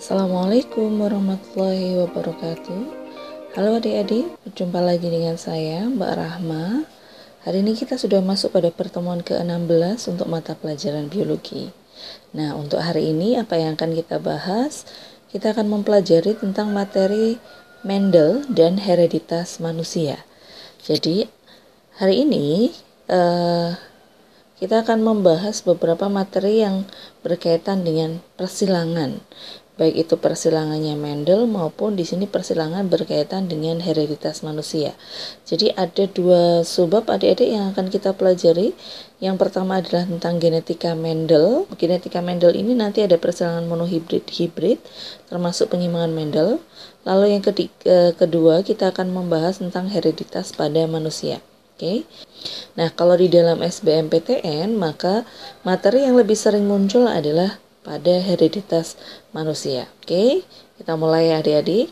Assalamualaikum warahmatullahi wabarakatuh. Halo adik-adik, berjumpa lagi dengan saya Mbak Rahma. Hari ini kita sudah masuk pada pertemuan ke-16 untuk mata pelajaran biologi. Nah, untuk hari ini apa yang akan kita bahas? Kita akan mempelajari tentang materi Mendel dan hereditas manusia. Jadi, hari ini kita akan membahas beberapa materi yang berkaitan dengan persilangan. Baik itu persilangannya Mendel maupun di sini persilangan berkaitan dengan hereditas manusia. Jadi ada dua subbab adik-adik yang akan kita pelajari. Yang pertama adalah tentang genetika Mendel. Genetika Mendel ini nanti ada persilangan monohibrid termasuk penyimpangan Mendel. Lalu yang kedua kita akan membahas tentang hereditas pada manusia. Oke. Nah, kalau di dalam SBMPTN maka materi yang lebih sering muncul adalah pada hereditas manusia. Oke, kita mulai ya adik-adik.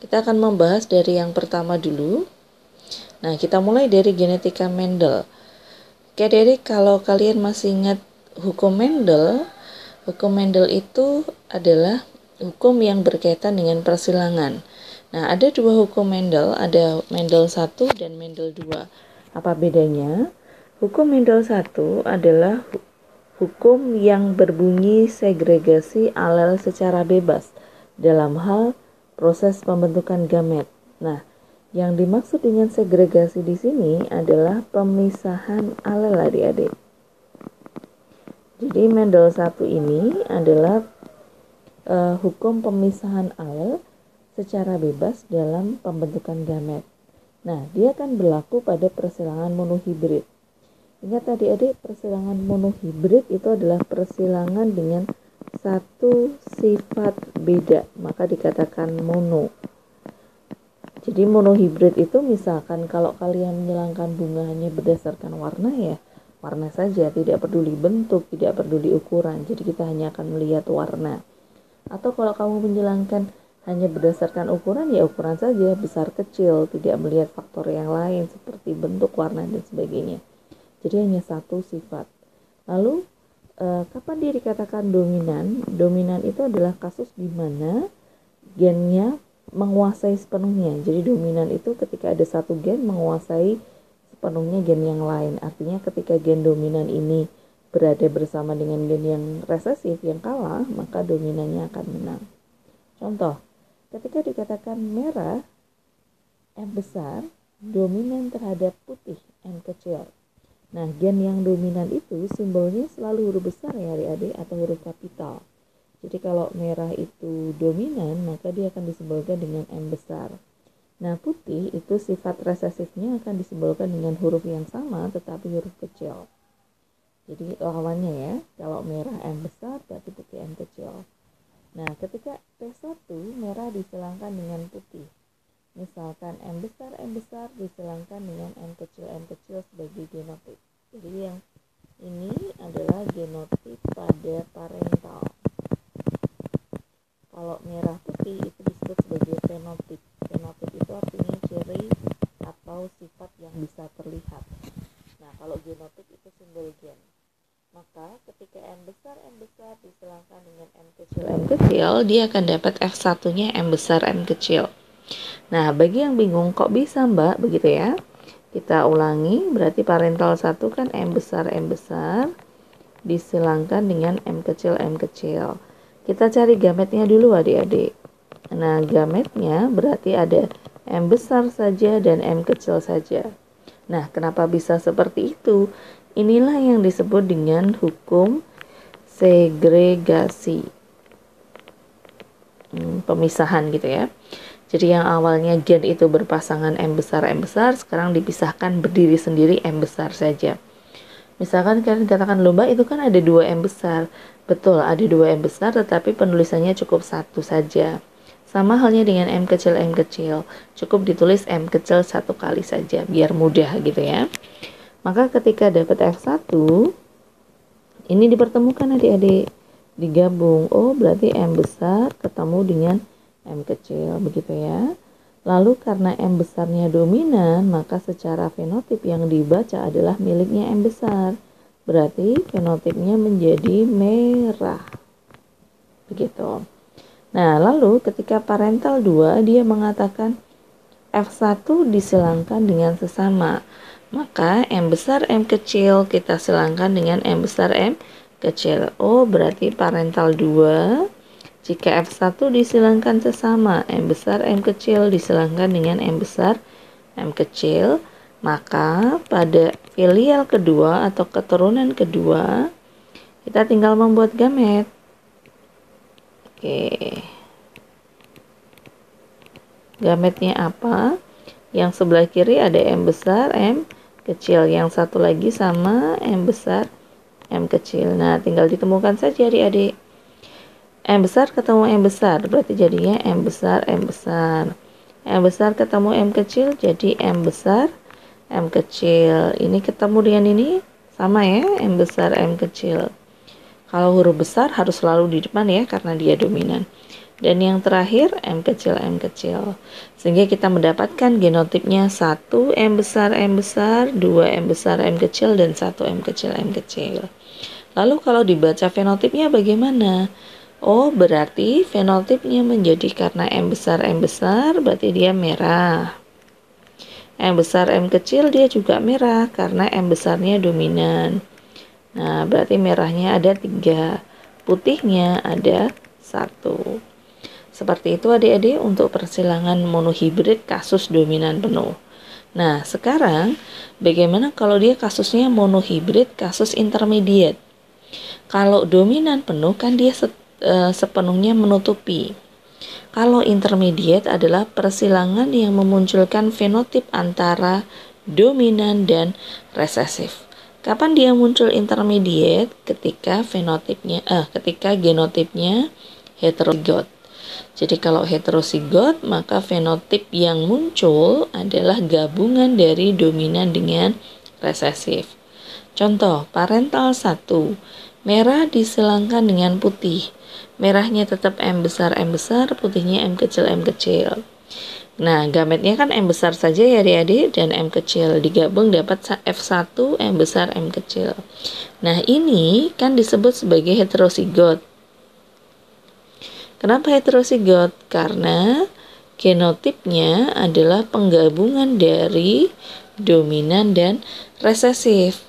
Kita akan membahas dari yang pertama dulu. Nah, kita mulai dari genetika Mendel. Oke adik-adik, kalau kalian masih ingat hukum Mendel itu adalah hukum yang berkaitan dengan persilangan. Nah, ada dua hukum Mendel, ada Mendel 1 dan Mendel 2. Apa bedanya? Hukum Mendel 1 adalah hukum yang berbunyi segregasi alel secara bebas dalam hal proses pembentukan gamet. Nah, yang dimaksud dengan segregasi di sini adalah pemisahan alel adik-adik. Jadi Mendel 1 ini adalah hukum pemisahan alel secara bebas dalam pembentukan gamet. Nah, dia akan berlaku pada persilangan monohibrid. Ingat adik-adik, persilangan monohibrid itu adalah persilangan dengan satu sifat beda, maka dikatakan mono. Jadi monohibrid itu misalkan kalau kalian menyilangkan bunga hanya berdasarkan warna ya, warna saja, tidak peduli bentuk, tidak peduli ukuran. Jadi kita hanya akan melihat warna. Atau kalau kamu menyilangkan hanya berdasarkan ukuran, ya ukuran saja, besar kecil, tidak melihat faktor yang lain seperti bentuk, warna, dan sebagainya. Jadi hanya satu sifat. Lalu, kapan dia dikatakan dominan? Dominan itu adalah kasus di mana gennya menguasai sepenuhnya. Jadi dominan itu ketika ada satu gen menguasai sepenuhnya gen yang lain. Artinya ketika gen dominan ini berada bersama dengan gen yang resesif, yang kalah, maka dominannya akan menang. Contoh, ketika dikatakan merah, M besar, dominan terhadap putih, M kecil. Nah, gen yang dominan itu simbolnya selalu huruf besar ya adik-adik atau huruf kapital. Jadi kalau merah itu dominan, maka dia akan disimbolkan dengan M besar. Nah, putih itu sifat resesifnya akan disimbolkan dengan huruf yang sama tetapi huruf kecil. Jadi lawannya ya, kalau merah M besar berarti putih M kecil. Nah, ketika P1 merah disilangkan dengan putih. Misalkan M besar disilangkan dengan M kecil sebagai genotip. Jadi yang ini adalah genotip pada parental. Kalau merah putih itu disebut sebagai fenotip. Fenotip itu artinya ciri atau sifat yang bisa terlihat. Nah, kalau genotip itu simbol gen. Maka ketika M besar disilangkan dengan M kecil, dia akan dapat F1-nya M besar M kecil. Nah, bagi yang bingung kok bisa Mbak begitu ya, kita ulangi, berarti parental 1 kan M besar disilangkan dengan M kecil. Kita cari gametnya dulu adik-adik. Nah, gametnya berarti ada M besar saja dan M kecil saja. Nah, kenapa bisa seperti itu? Inilah yang disebut dengan hukum segregasi. Pemisahan gitu ya. Jadi yang awalnya gen itu berpasangan M besar, sekarang dipisahkan berdiri sendiri M besar saja. Misalkan kalian katakan lomba itu kan ada 2 M besar. Betul, ada 2 M besar tetapi penulisannya cukup satu saja. Sama halnya dengan M kecil, cukup ditulis M kecil satu kali saja, biar mudah gitu ya. Maka ketika dapat F1, ini dipertemukan adik-adik, digabung. Oh, berarti M besar ketemu dengan M kecil, begitu ya. Lalu karena M besarnya dominan, maka secara fenotip yang dibaca adalah miliknya M besar. Berarti fenotipnya menjadi merah. Begitu. Nah, lalu ketika parental 2 dia mengatakan F1 disilangkan dengan sesama, maka M besar M kecil kita silangkan dengan M besar M kecil. Oh, berarti parental 2 jika F1 disilangkan sesama, M besar M kecil disilangkan dengan M besar M kecil, maka pada filial kedua atau keturunan kedua kita tinggal membuat gamet. Oke. Gametnya apa? Yang sebelah kiri ada M besar M kecil, yang satu lagi sama M besar M kecil. Nah, tinggal ditemukan saja adik-adik. M besar ketemu M besar, berarti jadinya M besar M besar. M besar ketemu M kecil, jadi M besar M kecil. Ini ketemu dengan ini, sama ya, M besar M kecil. Kalau huruf besar harus selalu di depan ya, karena dia dominan. Dan yang terakhir M kecil M kecil. Sehingga kita mendapatkan genotipnya 1 M besar, 2 M besar M kecil, dan 1 M kecil M kecil. Lalu kalau dibaca fenotipnya bagaimana? Oh, berarti fenotipnya menjadi karena M besar berarti dia merah. M besar M kecil dia juga merah karena M besarnya dominan. Nah, berarti merahnya ada 3, putihnya ada 1. Seperti itu adik-adik untuk persilangan monohibrid kasus dominan penuh. Nah, sekarang bagaimana kalau dia kasusnya monohibrid kasus intermediate? Kalau dominan penuh kan dia sepenuhnya menutupi. Kalau intermediate adalah persilangan yang memunculkan fenotip antara dominan dan resesif. Kapan dia muncul intermediate? Ketika ketika genotipnya heterozigot. Jadi kalau heterozigot, maka fenotip yang muncul adalah gabungan dari dominan dengan resesif. Contoh, parental 1, merah disilangkan dengan putih. Merahnya tetap M besar, putihnya M kecil, M kecil. Nah, gametnya kan M besar saja ya adik-adik, dan M kecil. Digabung dapat F1 M besar, M kecil. Nah, ini kan disebut sebagai heterozigot. Kenapa heterozigot? Karena genotipnya adalah penggabungan dari dominan dan resesif.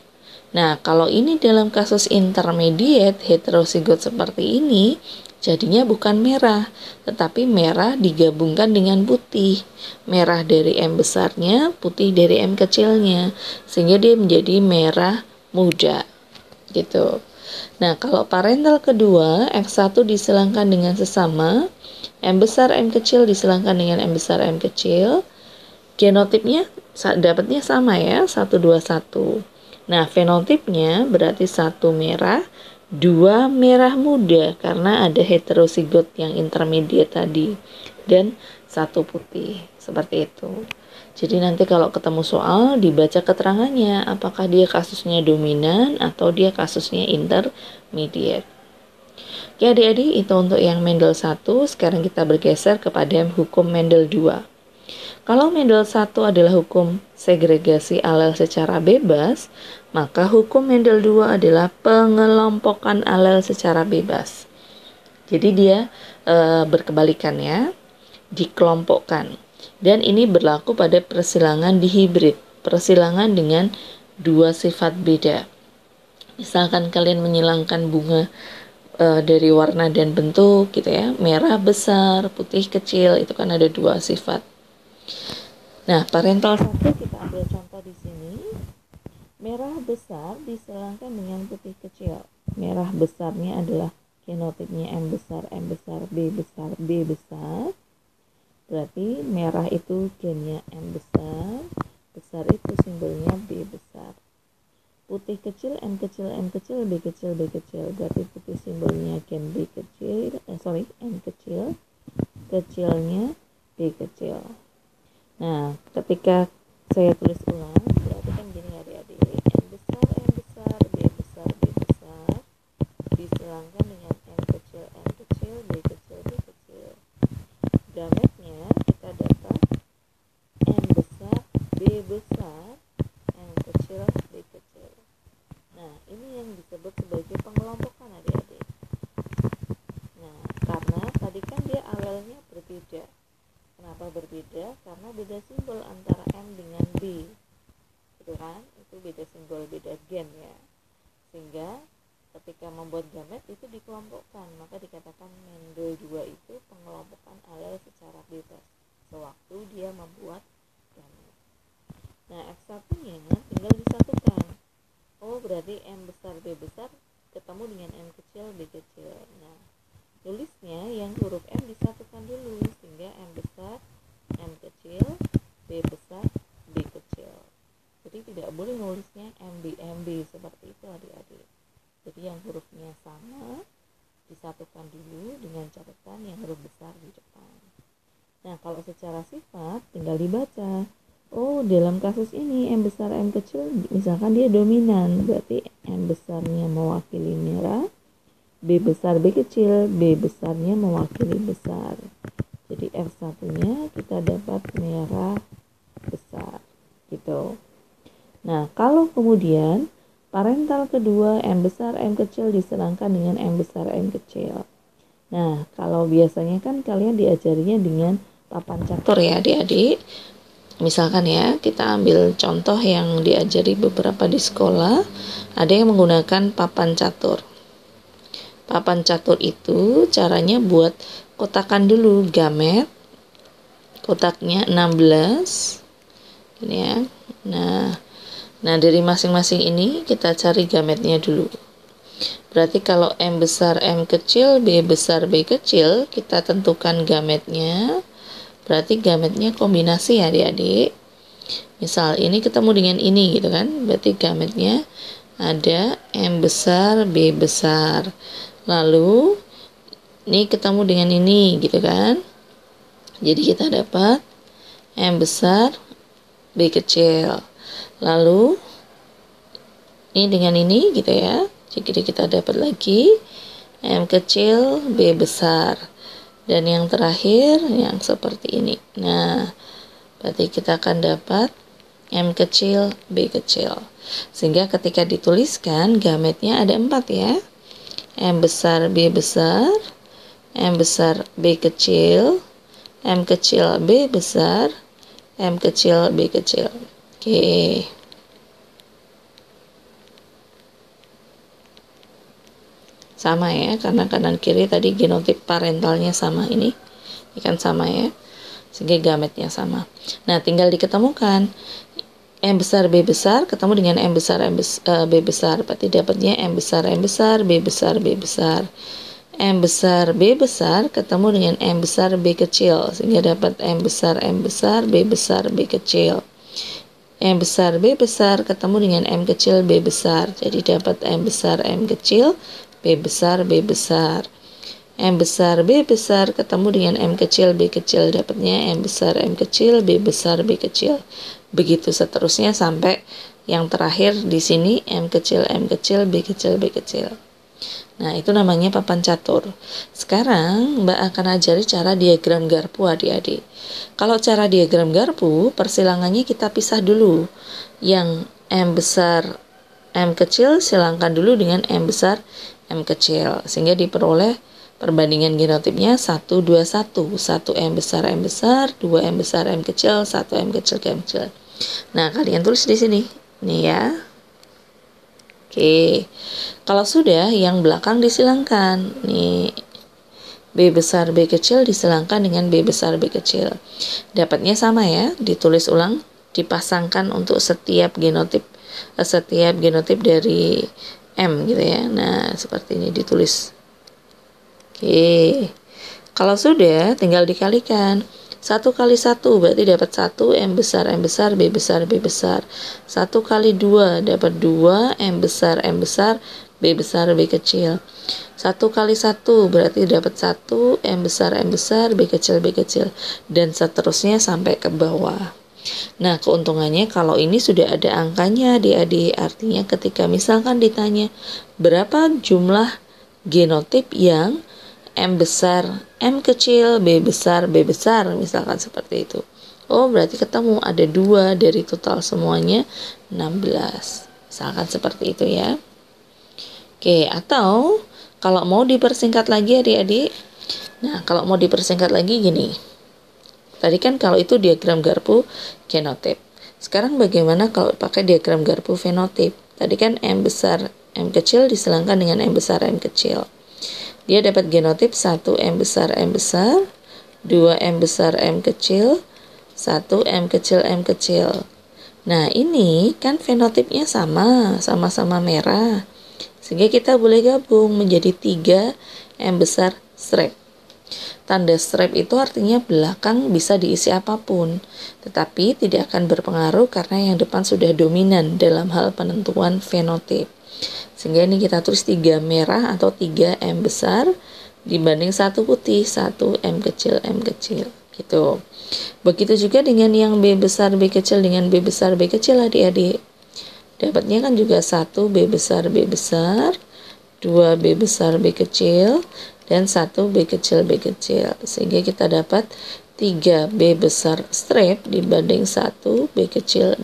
Nah, kalau ini dalam kasus intermediate heterozigot seperti ini, jadinya bukan merah, tetapi merah digabungkan dengan putih. Merah dari M besarnya, putih dari M kecilnya, sehingga dia menjadi merah muda. Gitu. Nah, kalau parental kedua, F1 disilangkan dengan sesama, M besar M kecil disilangkan dengan M besar M kecil, genotipnya dapatnya sama ya, 1, 2, 1. Nah, fenotipnya berarti 1 merah, 2 merah muda karena ada heterozigot yang intermediate tadi, dan 1 putih, seperti itu. Jadi nanti kalau ketemu soal dibaca keterangannya apakah dia kasusnya dominan atau dia kasusnya intermediate. Oke adik-adik, itu untuk yang Mendel 1. Sekarang kita bergeser kepada hukum Mendel 2. Kalau Mendel 1 adalah hukum segregasi alel secara bebas, maka hukum Mendel 2 adalah pengelompokan alel secara bebas. Jadi dia berkebalikan ya, dikelompokkan. Dan ini berlaku pada persilangan dihibrid, persilangan dengan dua sifat beda. Misalkan kalian menyilangkan bunga dari warna dan bentuk gitu ya, merah besar, putih kecil, itu kan ada dua sifat. Nah, parental 1 kita ambil contoh di sini. Merah besar disilangkan dengan putih kecil. Merah besarnya adalah genotipnya M besar, B besar, B besar. Berarti merah itu gennya M besar, besar itu simbolnya B besar. Putih kecil, M kecil, B kecil, B kecil. Berarti putih simbolnya gen B kecil, M kecil, kecilnya B kecil. Nah, ketika saya tulis ulang, berarti kan gini adik-adik, M besar, B besar, B besar, disilangkan dengan M kecil, B kecil, B kecil. Gametnya kita dapat M besar, B besar, M kecil, B kecil. Nah, ini yang disebut sebagai pengelompokan adik-adik. Nah, karena tadi kan dia gitu kan, itu beda simbol, beda gen ya. Sehingga ketika membuat gamet itu dikelompokkan, maka dikatakan Mendel 2 itu pengelompokan alel secara bebas sewaktu dia membuat gamet. Nah, F1-nya tinggal disatukan. Oh, berarti M besar B besar ketemu dengan M kecil B kecil. Nah, tulisnya yang huruf M disatukan dulu sehingga M besar M kecil, B besar B kecil. Jadi tidak boleh nulisnya MB seperti itu adik-adik. Jadi yang hurufnya sama disatukan dulu dengan catatan yang huruf besar di depan. Nah, kalau secara sifat tinggal dibaca. Oh, dalam kasus ini M besar M kecil misalkan dia dominan, berarti M besarnya mewakili merah, B besar B kecil, B besarnya mewakili besar. Jadi F1-nya kita dapat merah besar gitu. Nah, kalau kemudian parental kedua M besar M kecil diserangkan dengan M besar M kecil. Nah, kalau biasanya kan kalian diajarinya dengan papan catur ya adik-adik. Misalkan ya, kita ambil contoh yang diajari beberapa di sekolah, ada yang menggunakan papan catur. Papan catur itu caranya buat kotakan dulu gamet, kotaknya 16, ini ya. Nah dari masing-masing ini kita cari gametnya dulu. Berarti kalau M besar M kecil, B besar B kecil, kita tentukan gametnya. Berarti gametnya kombinasi ya adik-adik. Misal ini ketemu dengan ini gitu kan. Berarti gametnya ada M besar B besar. Lalu ini ketemu dengan ini gitu kan. Jadi kita dapat M besar B kecil. Lalu ini dengan ini gitu ya. Jadi kita dapat lagi M kecil B besar. Dan yang terakhir yang seperti ini. Nah, berarti kita akan dapat M kecil B kecil. Sehingga ketika dituliskan gametnya ada 4 ya. M besar B besar, M besar B kecil, M kecil B besar, M kecil B kecil. Oke. Sama ya, karena kanan kiri tadi genotip parentalnya sama, ini kan sama ya, sehingga gametnya sama. Nah, tinggal diketemukan M besar B besar ketemu dengan M besar B besar, berarti dapatnya M besar M besar B besar B besar. M besar B besar ketemu dengan M besar B kecil, sehingga dapat M besar B besar B kecil. M besar B besar ketemu dengan M kecil B besar, jadi dapat M besar M kecil B besar B besar. M besar B besar ketemu dengan M kecil B kecil, dapatnya M besar M kecil B besar B kecil. Begitu seterusnya sampai yang terakhir di sini M kecil B kecil B kecil. Nah, itu namanya papan catur. Sekarang Mbak akan ajari cara diagram garpu adik-adik. Kalau cara diagram garpu, persilangannya kita pisah dulu. Yang M besar M kecil silangkan dulu dengan M besar M kecil, sehingga diperoleh perbandingan genotipnya 1, 2, 1. 1 M besar, 2 M besar, M kecil, 1 M kecil, M kecil. Nah, kalian tulis di sini. Nih ya. Oke. Kalau sudah, yang belakang disilangkan. Nih. B besar B kecil disilangkan dengan B besar B kecil. Dapatnya sama ya, ditulis ulang, dipasangkan untuk setiap genotip dari M gitu ya. Nah, seperti ini ditulis. Oke. Kalau sudah, tinggal dikalikan. 1 kali 1 berarti dapat 1 M besar B besar B besar. 1 kali 2 dapat 2 M besar B besar B kecil. 1 kali 1 berarti dapat 1 M besar B kecil B kecil. Dan seterusnya sampai ke bawah. Nah, keuntungannya kalau ini sudah ada angkanya adik-adik, artinya ketika misalkan ditanya berapa jumlah genotip yang M besar M kecil B besar misalkan seperti itu. Oh, berarti ketemu ada 2 dari total semuanya 16. Misalkan seperti itu ya. Oke, atau kalau mau dipersingkat lagi adik-adik. Nah, kalau mau dipersingkat lagi gini. Tadi kan kalau itu diagram garpu genotip. Sekarang bagaimana kalau pakai diagram Garpu fenotip? Tadi kan M besar M kecil disilangkan dengan M besar M kecil. Dia dapat genotip 1 M besar 2 M besar M kecil, 1 M kecil M kecil. Nah, ini kan fenotipnya sama-sama merah. Sehingga kita boleh gabung menjadi 3 M besar strap. Tanda strap itu artinya belakang bisa diisi apapun, tetapi tidak akan berpengaruh karena yang depan sudah dominan dalam hal penentuan fenotip. Sehingga ini kita tulis 3 merah atau 3 M besar dibanding 1 putih, 1 M kecil gitu. Begitu juga dengan yang B besar B kecil dengan B besar B kecil adik-adik. Dapatnya kan juga 1 B besar, 2 B besar B kecil, dan 1 B kecil. Sehingga kita dapat 3 B besar strap dibanding 1 B kecil.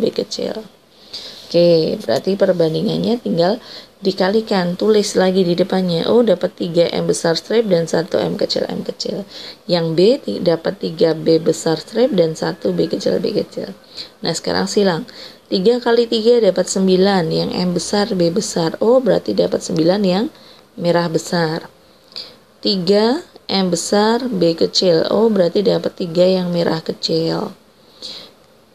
Oke, berarti perbandingannya tinggal dikalikan, tulis lagi di depannya. Oh, dapat 3 M besar strap dan 1 M kecil. Yang B dapat 3 B besar strap dan 1 B kecil. Nah, sekarang silang. 3 kali 3 dapat 9, yang M besar B besar. Oh, berarti dapat 9 yang merah besar. 3 M besar B kecil. Oh, berarti dapat 3 yang merah kecil.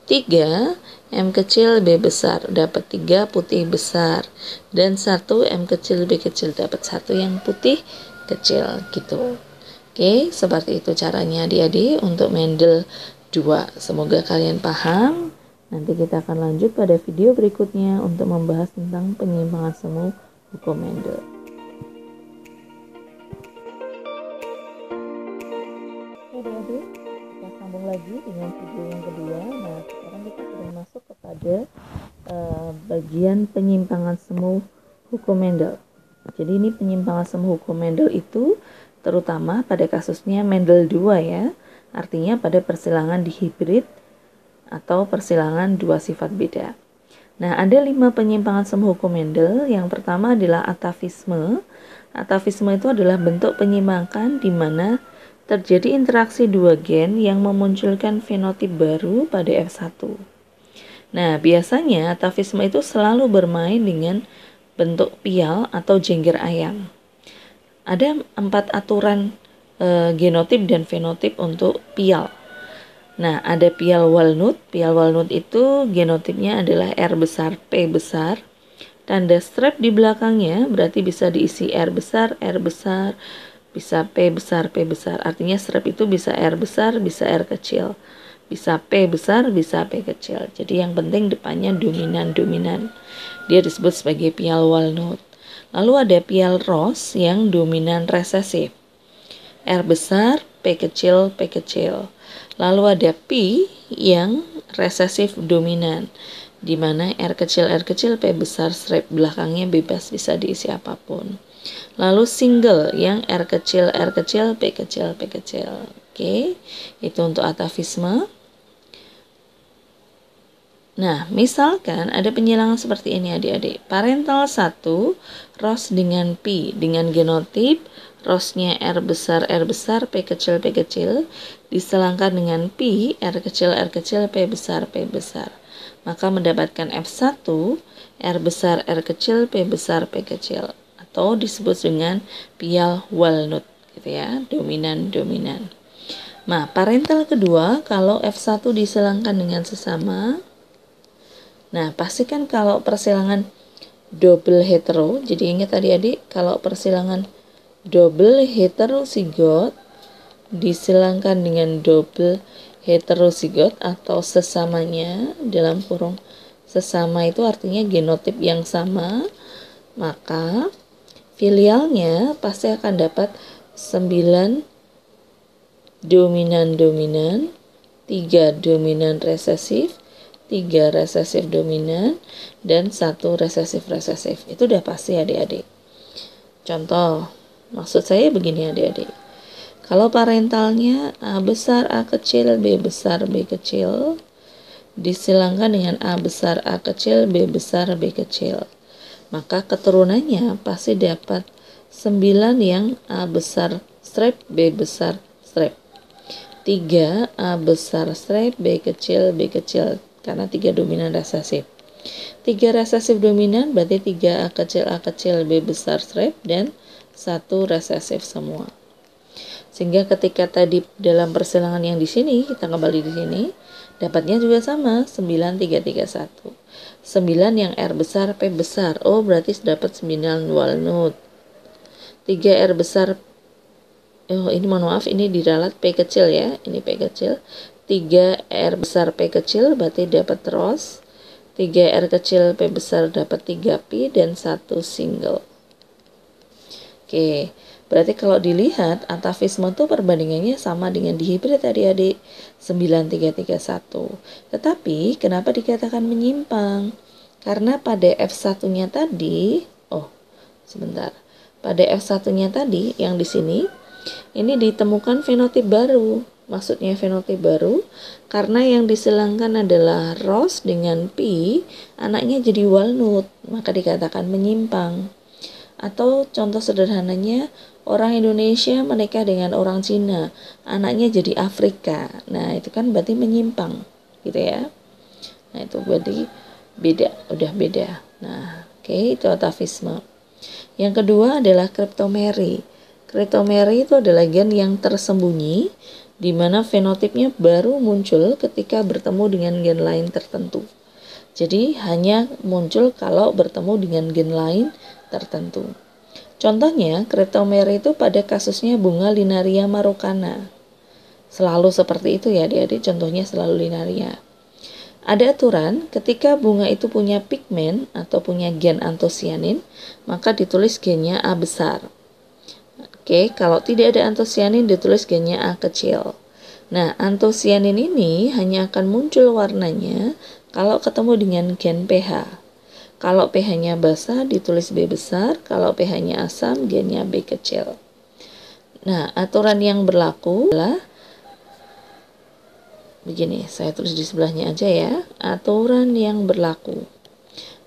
3 M kecil B besar, dapat 3 putih besar, dan 1 M kecil B kecil, dapat 1 yang putih kecil gitu. Oke, seperti itu caranya adik-adik untuk Mendel 2. Semoga kalian paham. Nanti kita akan lanjut pada video berikutnya untuk membahas tentang penyimpangan semu hukum Mendel. Oke adik-adik, kita sambung lagi dengan video yang kedua. Nah, sekarang kita sudah masuk kepada bagian penyimpangan semu hukum Mendel. Jadi ini penyimpangan semu hukum Mendel itu terutama pada kasusnya Mendel 2 ya. Artinya pada persilangan dihibrid atau persilangan dua sifat beda. Nah, ada 5 penyimpangan semu hukum Mendel. Yang pertama adalah atavisme. Atavisme itu adalah bentuk penyimpangan di mana terjadi interaksi dua gen yang memunculkan fenotip baru pada F1. Nah, biasanya atavisme itu selalu bermain dengan bentuk pial atau jengger ayam. Ada 4 aturan genotip dan fenotip untuk pial. Nah, ada pial walnut. Pial walnut itu genotipnya adalah R besar, P besar. Tanda strap di belakangnya berarti bisa diisi R besar, bisa P besar, P besar. Artinya strap itu bisa R besar, bisa R kecil. Bisa P besar, bisa P kecil. Jadi yang penting depannya dominan. Dia disebut sebagai pial walnut. Lalu ada pial rose yang dominan resesif. R besar, P kecil, P kecil. Lalu ada P yang resesif dominan, di mana R kecil, P besar, strap belakangnya bebas bisa diisi apapun. Lalu single yang R kecil, P kecil. Oke, itu untuk atavisme. Nah, misalkan ada penyilangan seperti ini adik-adik. Parental 1, ROS dengan P, dengan genotip ROS-nya R besar, P kecil, diselangkan dengan P, R kecil, P besar. Maka mendapatkan F1, R besar, P besar, P kecil. Atau disebut dengan pial walnut, gitu ya, dominan. Nah, parental kedua, kalau F1 diselangkan dengan sesama. Nah, pastikan kalau persilangan double hetero, jadi ingat adik-adik, kalau persilangan double heterozigot disilangkan dengan double heterozigot atau sesamanya, dalam kurung sesama itu artinya genotip yang sama, maka filialnya pasti akan dapat 9 dominan, 3 dominan resesif, 3 resesif dominan, dan 1 resesif. Itu udah pasti adik-adik. Contoh, maksud saya begini adik-adik. Kalau parentalnya A besar, A kecil, B besar, B kecil, disilangkan dengan A besar, A kecil, B besar, B kecil. Maka keturunannya pasti dapat 9 yang A besar strap, B besar strap. 3 A besar strap, B kecil, karena 3 dominan resesif. 3 resesif dominan berarti 3 A kecil B besar straight dan 1 resesif semua. Sehingga ketika tadi dalam persilangan yang di sini, kita kembali di sini, dapatnya juga sama, 9331. 9 yang R besar, P besar. Oh, berarti dapat 9 walnut. 3 R besar, ini mohon maaf, ini diralat P kecil ya, ini P kecil. 3 R besar P kecil berarti dapat rose. 3 R kecil P besar dapat 3 Pi dan 1 single. Oke, berarti kalau dilihat atavisme itu perbandingannya sama dengan dihibrid adik-adik, 9331. Tetapi kenapa dikatakan menyimpang? Karena pada F1-nya tadi, pada F1-nya tadi yang di sini, ini ditemukan fenotip baru. Maksudnya fenotip baru karena yang disilangkan adalah rose dengan Pi, anaknya jadi walnut, maka dikatakan menyimpang. Atau contoh sederhananya, orang Indonesia menikah dengan orang Cina, anaknya jadi Afrika. Nah, itu kan berarti menyimpang, gitu ya. Nah, itu berarti udah beda. Nah, oke, itu atavisme. Yang kedua adalah kriptomeri. Kriptomeri itu adalah gen yang tersembunyi, di mana fenotipnya baru muncul ketika bertemu dengan gen lain tertentu. Jadi, hanya muncul kalau bertemu dengan gen lain tertentu. Contohnya, kriptomeri itu pada kasusnya bunga Linaria marocana. Selalu seperti itu ya adik-adik, contohnya selalu Linaria. Ada aturan, ketika bunga itu punya pigmen atau punya gen antosianin, maka ditulis gennya A besar. Oke, kalau tidak ada antosianin ditulis gennya A kecil. Nah, antosianin ini hanya akan muncul warnanya kalau ketemu dengan gen pH. Kalau pH-nya basah ditulis B besar, kalau pH-nya asam gennya B kecil. Nah, aturan yang berlaku adalah begini, saya tulis di sebelahnya aja ya. Aturan yang berlaku.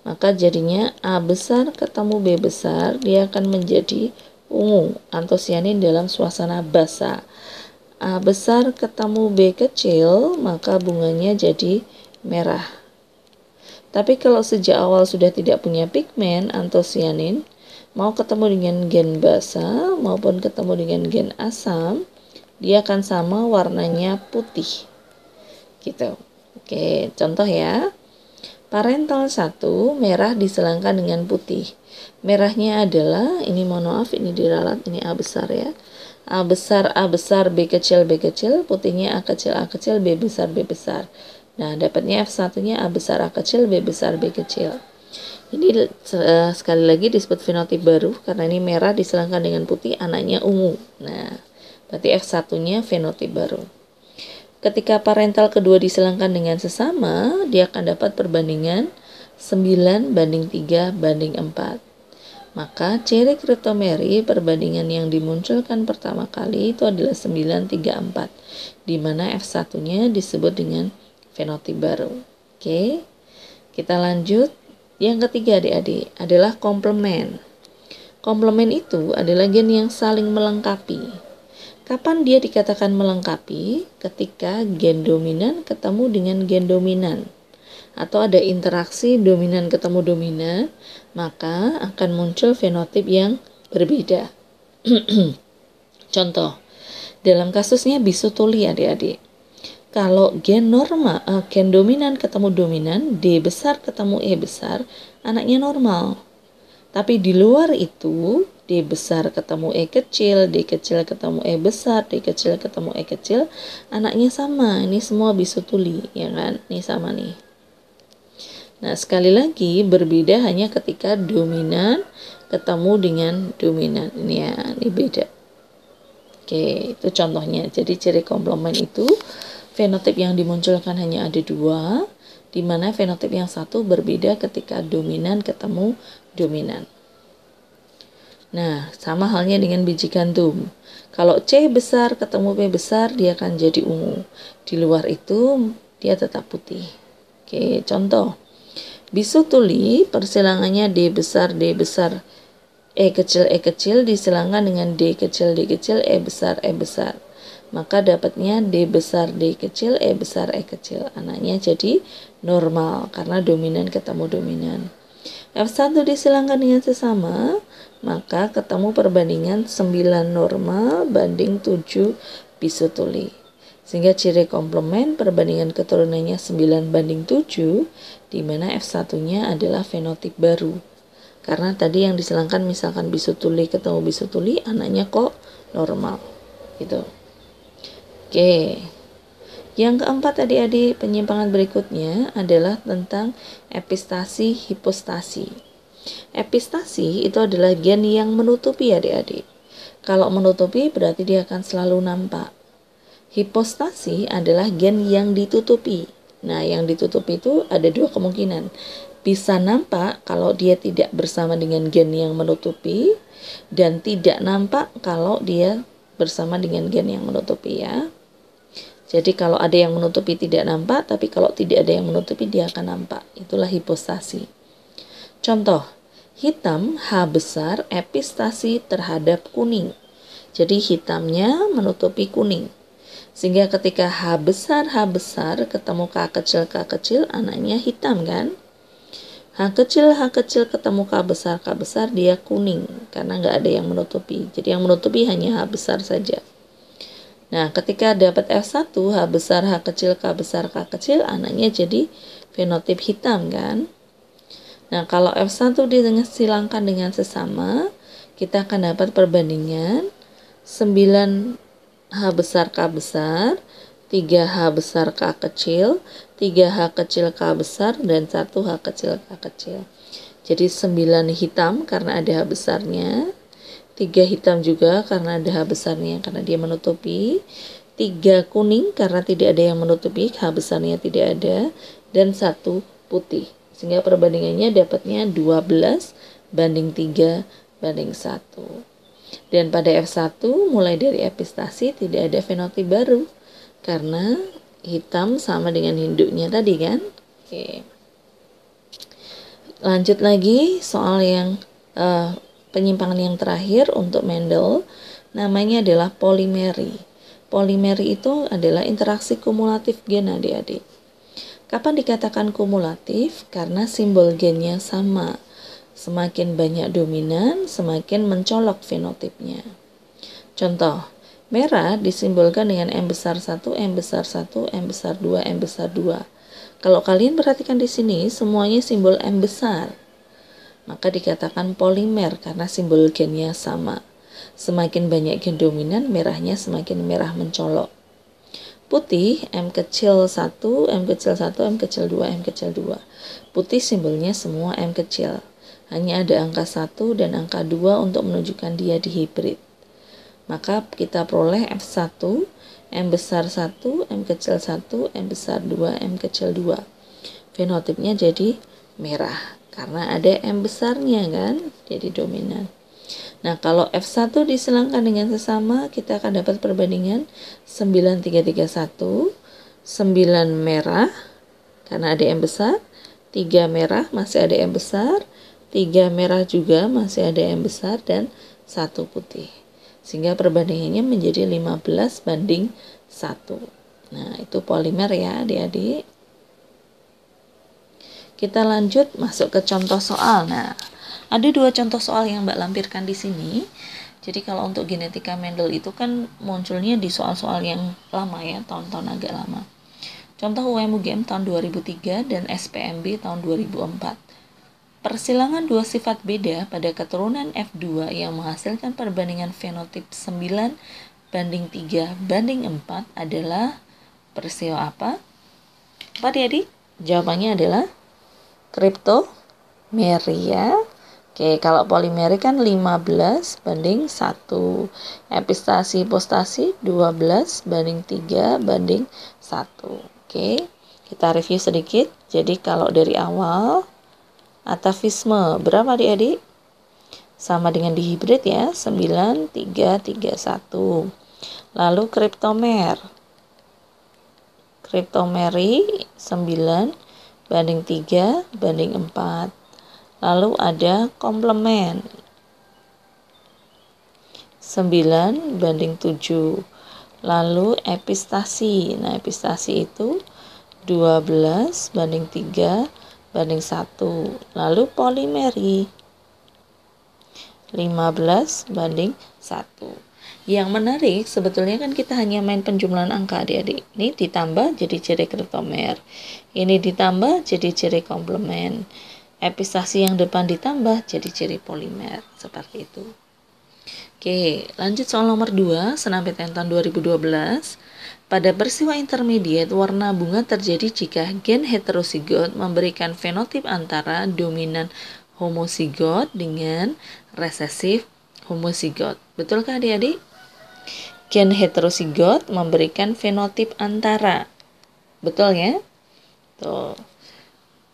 Maka jadinya A besar ketemu B besar, dia akan menjadi ungu, antosianin dalam suasana basah. A besar ketemu B kecil, maka bunganya jadi merah. Tapi kalau sejak awal sudah tidak punya pigmen antosianin, mau ketemu dengan gen basa maupun ketemu dengan gen asam, dia akan sama warnanya putih. Gitu. Oke, contoh ya. Parental 1 merah diselangkan dengan putih. Merahnya adalah, ini mohon maaf, ini diralat, ini A besar ya. A besar, B kecil, putihnya A kecil, B besar, B besar. Nah, dapatnya F1-nya A besar, A kecil, B besar, B kecil. Ini sekali lagi disebut fenotip baru, karena ini merah diselangkan dengan putih, anaknya ungu. Nah, berarti F1-nya fenotip baru. Ketika parental kedua diselangkan dengan sesama, dia akan dapat perbandingan 9:3:4. Maka ciri kriptomeri perbandingan yang dimunculkan pertama kali itu adalah 9:3:4, di mana F1-nya disebut dengan fenotip baru. Oke, kita lanjut. Yang ketiga adik-adik adalah komplemen. Komplemen itu adalah gen yang saling melengkapi. Kapan dia dikatakan melengkapi? Ketika gen dominan ketemu dengan gen dominan, atau ada interaksi dominan ketemu dominan, maka akan muncul fenotip yang berbeda. Contoh, dalam kasusnya bisutuli adik-adik. Kalau gen gen dominan ketemu dominan, D besar ketemu E besar, anaknya normal. Tapi di luar itu, D besar ketemu E kecil, D kecil ketemu E besar, D kecil ketemu E kecil, anaknya sama. Ini semua bisutuli, ya kan? Ini sama nih. Nah, sekali lagi berbeda hanya ketika dominan ketemu dengan dominan. Ini ya, ini beda. Oke, itu contohnya. Jadi ciri komplemen itu fenotip yang dimunculkan hanya ada 2, di mana fenotip yang satu berbeda ketika dominan ketemu dominan. Nah, sama halnya dengan biji gandum. Kalau C besar ketemu P besar, dia akan jadi ungu. Di luar itu, dia tetap putih. Oke, contoh. Bisutuli, persilangannya D besar, E kecil disilangkan dengan D kecil, E besar. maka dapatnya D besar D kecil, E besar E kecil. Anaknya jadi normal karena dominan ketemu dominan. F1 disilangkan dengan sesama, maka ketemu perbandingan 9 normal banding 7 bisu tuli. Sehingga ciri komplement perbandingan keturunannya 9 banding 7, di mana F1-nya adalah fenotip baru. Karena tadi yang disilangkan misalkan bisu tuli ketemu bisu tuli, anaknya kok normal. Gitu. Oke. Yang keempat adik-adik, penyimpangan berikutnya adalah tentang epistasi hipostasi. Epistasi itu adalah gen yang menutupi adik-adik. Kalau menutupi berarti dia akan selalu nampak. Hipostasi adalah gen yang ditutupi. Nah, yang ditutupi itu ada dua kemungkinan. Bisa nampak kalau dia tidak bersama dengan gen yang menutupi, dan tidak nampak kalau dia bersama dengan gen yang menutupi ya. Jadi kalau ada yang menutupi tidak nampak, tapi kalau tidak ada yang menutupi dia akan nampak. Itulah hipostasi. Contoh, hitam H besar epistasi terhadap kuning. Jadi hitamnya menutupi kuning. Sehingga ketika H besar ketemu K kecil, anaknya hitam kan? H kecil ketemu K besar dia kuning. Karena nggak ada yang menutupi. Jadi yang menutupi hanya H besar saja. Nah, ketika dapat F1, H besar, H kecil, K besar, K kecil, anaknya jadi fenotip hitam kan? Nah, kalau F1 disilangkan dengan sesama, kita akan dapat perbandingan 9 H besar, K besar, 3H besar, K kecil, 3H kecil, K besar, dan 1H kecil, K kecil. Jadi 9 hitam karena ada H besarnya, 3 hitam juga karena ada H besarnya karena dia menutupi, 3 kuning karena tidak ada yang menutupi, H besarnya tidak ada, dan 1 putih. Sehingga perbandingannya dapatnya 12 banding 3 banding 1. Dan pada F1 mulai dari epistasi tidak ada fenotip baru karena hitam sama dengan induknya tadi kan. Oke. Lanjut lagi soal yang penyimpangan yang terakhir untuk Mendel, namanya adalah polimeri. Polimeri itu adalah interaksi kumulatif gen adik-adik. Kapan dikatakan kumulatif? Karena simbol gennya sama. Semakin banyak dominan, semakin mencolok fenotipnya. Contoh, merah disimbolkan dengan M besar 1, M besar 1, M besar 2, M besar 2. Kalau kalian perhatikan di sini, semuanya simbol M besar. Maka dikatakan polimer karena simbol gennya sama. Semakin banyak gen dominan, merahnya semakin merah mencolok. Putih, M kecil 1, M kecil 1, M kecil 2, M kecil 2. Putih simbolnya semua M kecil. Hanya ada angka 1 dan angka 2 untuk menunjukkan dia dihibrid. Maka kita peroleh F1, M besar 1, M kecil 1, M besar 2, M kecil 2. Fenotipnya jadi merah. Karena ada M besarnya kan, jadi dominan. Nah, kalau F1 disilangkan dengan sesama, kita akan dapat perbandingan 9331, 9 merah, karena ada M besar, 3 merah masih ada M besar, 3 merah juga masih ada M besar, dan 1 putih. Sehingga perbandingannya menjadi 15 banding 1. Nah, itu polimer ya adik-adik. Kita lanjut masuk ke contoh soal. Nah, ada 2 contoh soal yang Mbak lampirkan di sini. Jadi kalau untuk genetika Mendel itu kan munculnya di soal-soal yang lama ya, tahun-tahun agak lama. Contoh UM-UGM tahun 2003 dan SPMB tahun 2004. Persilangan 2 sifat beda pada keturunan F2 yang menghasilkan perbandingan fenotip 9 banding 3 banding 4 adalah peristiwa apa? Apa adik-adik? Jawabannya adalah kriptomeri ya. Oke, kalau polimeri kan 15 banding 1. Epistasi hipostasi 12 banding 3 banding 1. Oke, kita review sedikit. Jadi kalau dari awal atavisme berapa adik-adik? Sama dengan dihibrid ya, 9, 3, 3, 1. Lalu kriptomeri 9 banding 3 banding 4. Lalu ada komplement 9 banding 7. Lalu epistasi. Nah, epistasi itu 12:3:1. Lalu polimeri 15:1. Yang menarik sebetulnya kan kita hanya main penjumlahan angka adik-adik. Ini ditambah jadi ciri kriptomer. Ini ditambah jadi ciri komplement. Epistasi yang depan ditambah jadi ciri polimer. Seperti itu. Oke, lanjut soal nomor 2, Senampitan tahun 2012. Pada peristiwa intermediate, warna bunga terjadi jika gen heterozigot memberikan fenotip antara dominan homozigot dengan resesif homozigot. Betulkah adik-adik? Gen heterozigot memberikan fenotip antara. Betul ya? Tuh.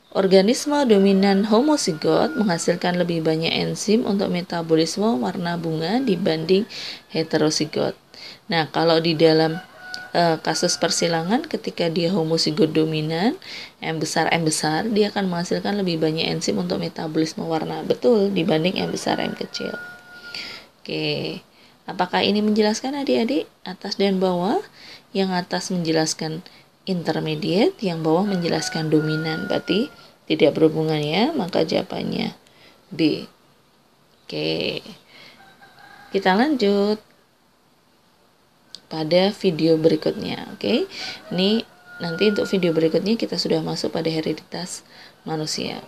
Organisme dominan homozigot menghasilkan lebih banyak enzim untuk metabolisme warna bunga dibanding heterozigot. Nah, kalau di dalam kasus persilangan ketika dia homozigot dominan, M besar, dia akan menghasilkan lebih banyak enzim untuk metabolisme warna. Betul, dibanding M besar, M kecil. Oke, apakah ini menjelaskan adik-adik atas dan bawah? Yang atas menjelaskan intermediate, yang bawah menjelaskan dominan. Berarti tidak berhubungan ya, maka jawabannya B. Oke, kita lanjut pada video berikutnya. Oke, ini nanti untuk video berikutnya kita sudah masuk pada hereditas manusia.